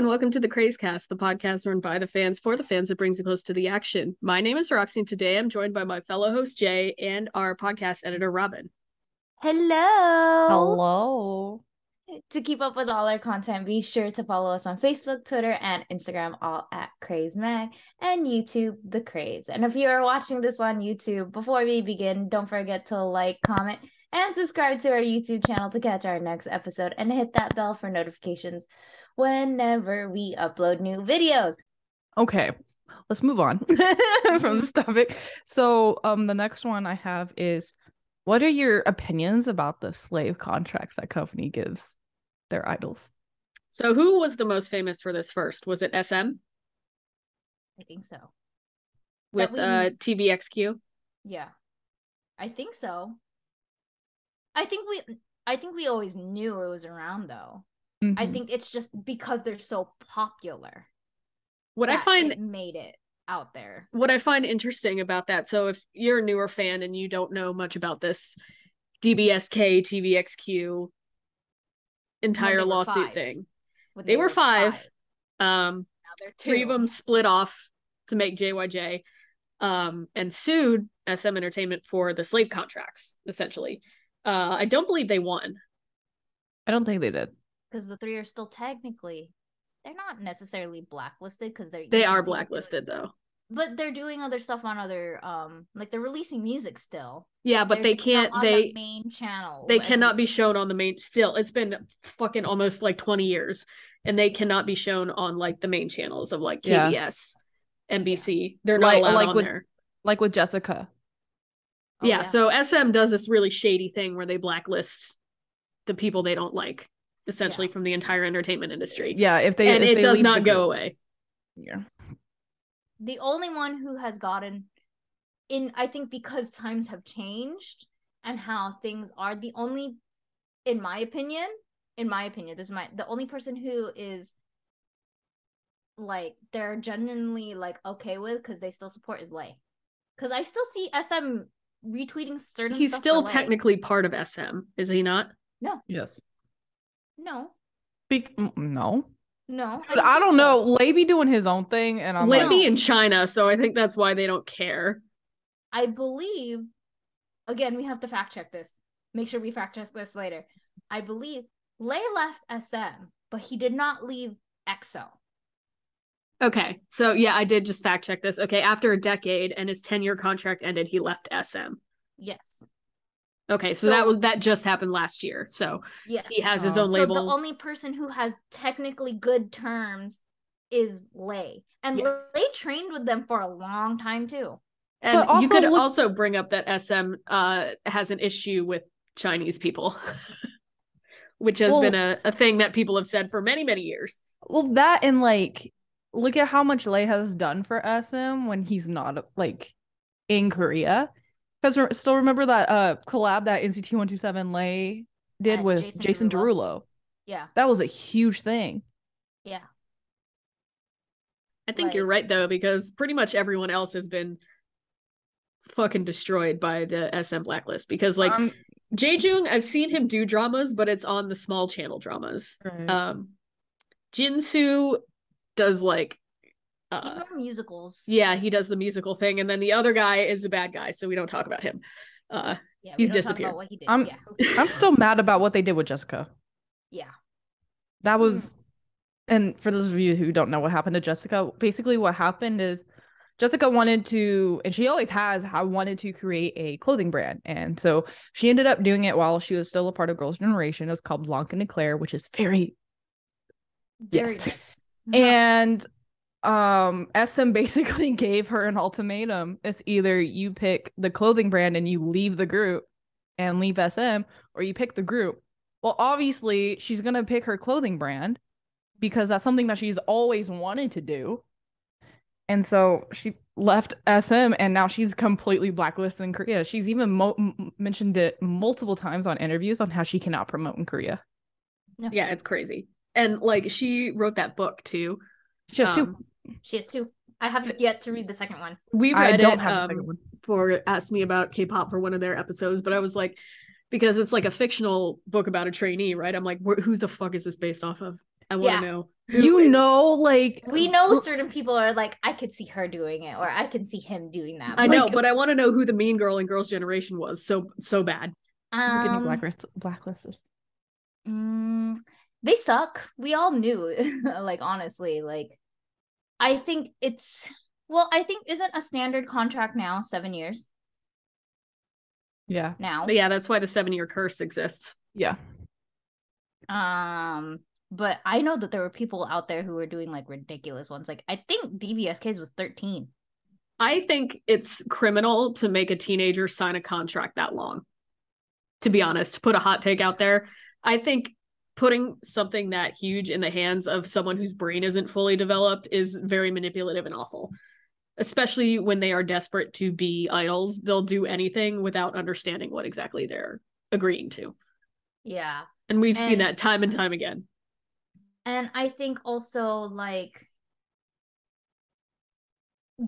welcome to the Krazecast, the podcast run by the fans for the fans that brings you close to the action. My name is Roxy, and today I'm joined by my fellow host Jay and our podcast editor Robin. Hello. Hello. To keep up with all our content, be sure to follow us on Facebook, Twitter, and Instagram, all at Krazemag, and YouTube, The Kraze. And if you are watching this on YouTube, before we begin, don't forget to like, comment, and subscribe to our YouTube channel to catch our next episode, and hit that bell for notifications whenever we upload new videos. Okay, let's move on from this topic. So the next one I have is, what are your opinions about the slave contracts that company gives their idols? So who was the most famous for this first? Was it SM? I think so. With TVXQ? Yeah. I think so. I think we always knew it was around though. Mm-hmm. I think it's just because they're so popular. What I find made it out there. What I find interesting about that, so if you're a newer fan and you don't know much about this DBSK, TVXQ entire lawsuit thing, they were five. Now they're two. 3 of them split off to make JYJ, and sued SM Entertainment for the slave contracts, essentially. I don't believe they won. I don't think they did. Because the 3 are still technically, they're not necessarily blacklisted because they are blacklisted though. But they're doing other stuff on other like they're releasing music still. Yeah, but they can't on the main channel. They cannot be shown on the main still. It's been fucking almost like 20 years and they cannot be shown on like the main channels of like KBS, NBC. They're not allowed on there. Like with Jessica. Yeah, so SM does this really shady thing where they blacklist the people they don't like, essentially from the entire entertainment industry. Yeah, it does not go away. Yeah. The only one who has gotten in, I think, because times have changed and how things are, the only, in my opinion, this is the only person who is like they're genuinely like okay with because they still support is Lay. Because I still see SM retweeting certain He's stuff still technically part of SM, is he not? No. Yes. No. No. No. But I don't know. Lay be doing his own thing, and I'm Lay be in China, so I think that's why they don't care. I believe, again, we have to fact check this. Make sure we fact check this later. I believe Lay left SM, but he did not leave EXO. Okay, so yeah, I did just fact check this. Okay, after a decade and his 10-year contract ended, he left SM. Yes. Okay, so that just happened last year. So yeah, he has his own label. So the only person who has technically good terms is Lay. And Lay trained with them for a long time too. And also, you could also bring up that SM has an issue with Chinese people, which has been a thing that people have said for many, many years. Well, that and like, look at how much Lay has done for SM when he's not like in Korea. Because still remember that collab that NCT 127 Lay did with Jason Derulo? Yeah. That was a huge thing. Yeah. I think you're right, though, because pretty much everyone else has been fucking destroyed by the SM blacklist. Because, like, Jaejung, I've seen him do dramas, but it's on the small channel dramas. Right. Jinsu does, like, he's more musicals. Yeah, he does the musical thing, and then the other guy is a bad guy, so we don't talk about him. He's disappeared. What he did. I'm still mad about what they did with Jessica. Yeah. That was, and for those of you who don't know what happened to Jessica, basically what happened is Jessica wanted to, and she always has, wanted to create a clothing brand, and so she ended up doing it while she was still a part of Girls' Generation. It was called Blanc and Eclair, which is very nice. And SM basically gave her an ultimatum. It's either you pick the clothing brand and you leave the group and leave SM, or you pick the group. Well, obviously she's gonna pick her clothing brand because that's something that she's always wanted to do. And so she left SM, and now she's completely blacklisted in Korea. She's even mentioned it multiple times on interviews on how she cannot promote in Korea. Yeah, it's crazy. And like, she wrote that book too. She has 2. She has 2. I haven't yet to read the second one. We read have the second one. For Ask Me About K-pop for one of their episodes, but I was like, because it's like a fictional book about a trainee, right? I'm like, who the fuck is this based off of? I want to know. Like we know certain people are like, I could see her doing it, or I can see him doing that. I know, but I want to know who the mean girl in Girls' Generation was. So bad. I'm getting blacklisted. They suck. We all knew. Like, honestly, like, I think isn't a standard contract now 7 years? Yeah. Now. But yeah, that's why the 7-year curse exists. Yeah. But I know that there were people out there who were doing like ridiculous ones. Like, I think DBSK's was 13. I think it's criminal to make a teenager sign a contract that long. To be honest, to put a hot take out there, I think putting something that huge in the hands of someone whose brain isn't fully developed is very manipulative and awful. Especially when they are desperate to be idols, they'll do anything without understanding what exactly they're agreeing to. Yeah. And we've seen that time and time again. And I think also, like,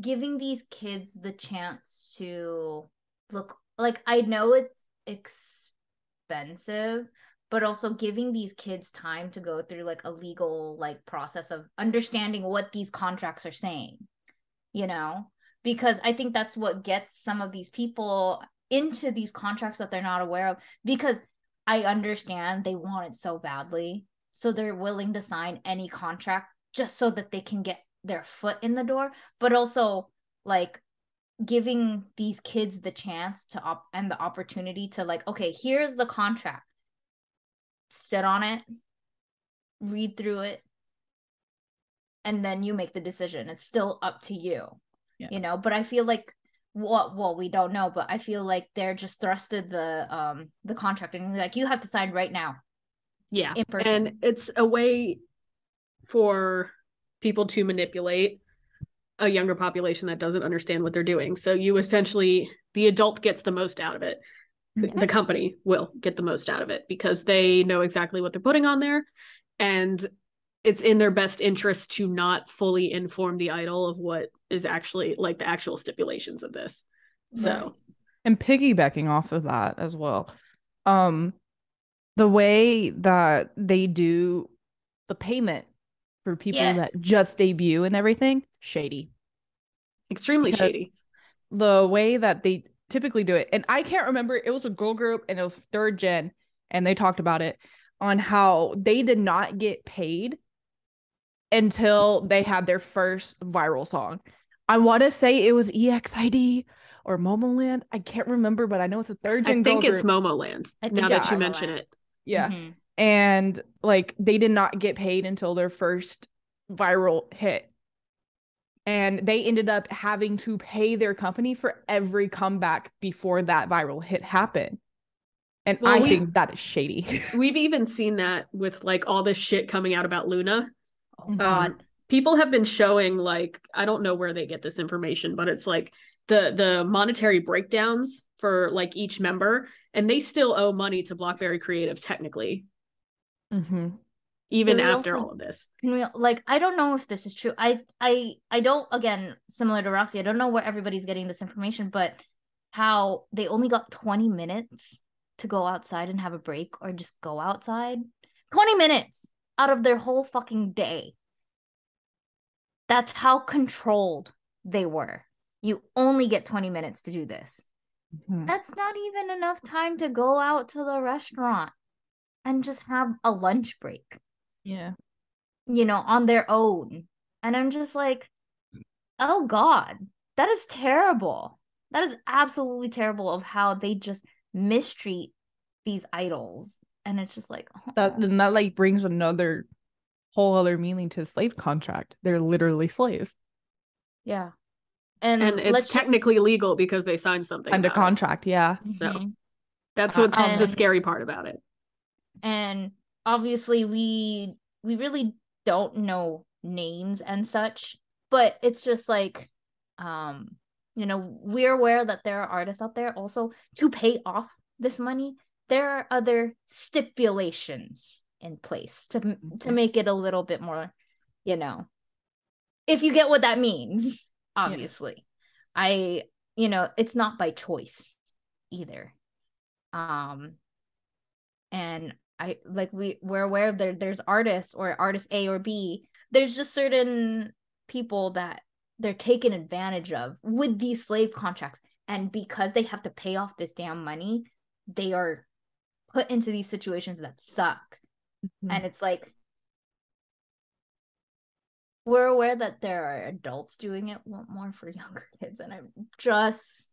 giving these kids the chance to look, like, I know it's expensive, but also giving these kids time to go through like a legal like process of understanding what these contracts are saying, you know, because I think that's what gets some of these people into these contracts that they're not aware of, because I understand they want it so badly, so they're willing to sign any contract just so that they can get their foot in the door, but also like giving these kids the chance to and the opportunity to, like, okay, here's the contract, sit on it, read through it, and then you make the decision. It's still up to you, you know. But I feel like well, we don't know, but I feel like they're just thrusted the contract and like, you have to sign right now. Yeah, in person. And it's a way for people to manipulate a younger population that doesn't understand what they're doing. So you essentially, the adult gets the most out of it. The company will get the most out of it because they know exactly what they're putting on there, and it's in their best interest to not fully inform the idol of what is actually like the actual stipulations of this. So, right. And piggybacking off of that as well, the way that they do the payment for people that just debut and everything, shady. Extremely shady. The way that they typically do it, and I can't remember, it was a girl group and it was 3rd gen, and they talked about it on how they did not get paid until they had their first viral song. I want to say it was EXID or Momoland. I can't remember, but I know it's a 3rd gen girl group. I think it's Momoland, now that you mention it. Yeah. Mm-hmm. And like, they did not get paid until their first viral hit. And they ended up having to pay their company for every comeback before that viral hit happened. And I think that is shady. We've even seen that with like all this shit coming out about Luna. Oh God. People have been showing, like, I don't know where they get this information, but it's like the monetary breakdowns for like each member, and they still owe money to BlackBerry Creative technically. Even after all of this. Can we, like, I don't know if this is true. I don't, again, similar to Roxy, I don't know where everybody's getting this information, but how they only got 20 minutes to go outside and have a break or just go outside. 20 minutes out of their whole fucking day. That's how controlled they were. You only get 20 minutes to do this. That's not even enough time to go out to the restaurant and just have a lunch break. Yeah. You know, on their own. And I'm just like, oh God, that is terrible. That is absolutely terrible of how they just mistreat these idols. And it's just like, that like brings another whole other meaning to slave contract. They're literally slaves. Yeah. And it's technically legal because they signed something under contract. Yeah. So that's what's the scary part about it. And obviously we really don't know names and such, but it's just like, you know, we're aware that there are artists out there also to pay off this money. There are other stipulations in place to make it a little bit more, you know, if you get what that means, obviously. You know, it's not by choice either. And we're aware there's artists or artist A or B. There's just certain people that they're taken advantage of with these slave contracts, and because they have to pay off this damn money, they are put into these situations that suck. And it's like, we're aware that there are adults doing it more for younger kids, and it just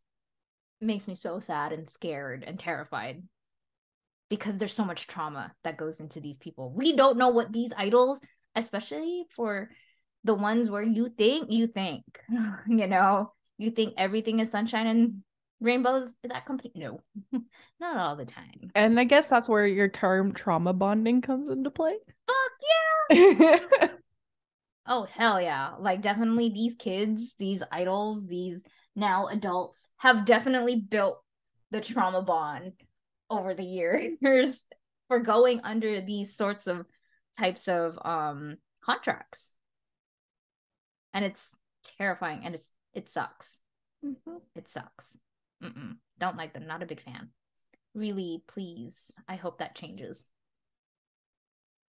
makes me so sad and scared and terrified because there's so much trauma that goes into these people. We don't know what these idols, especially for the ones where you think, you think everything is sunshine and rainbows in that company. No, not all the time. And I guess that's where your term trauma bonding comes into play. Fuck yeah. Oh, hell yeah. Like, definitely these kids, these idols, these now adults have definitely built the trauma bond over the years for going under these sorts of types of contracts. And it's terrifying, and it sucks. It sucks. Don't like them. Not a big fan. Really, please. I hope that changes.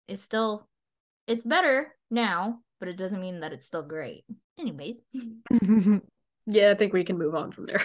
It's better now, but it doesn't mean that it's still great. Anyways. Yeah, I think we can move on from there.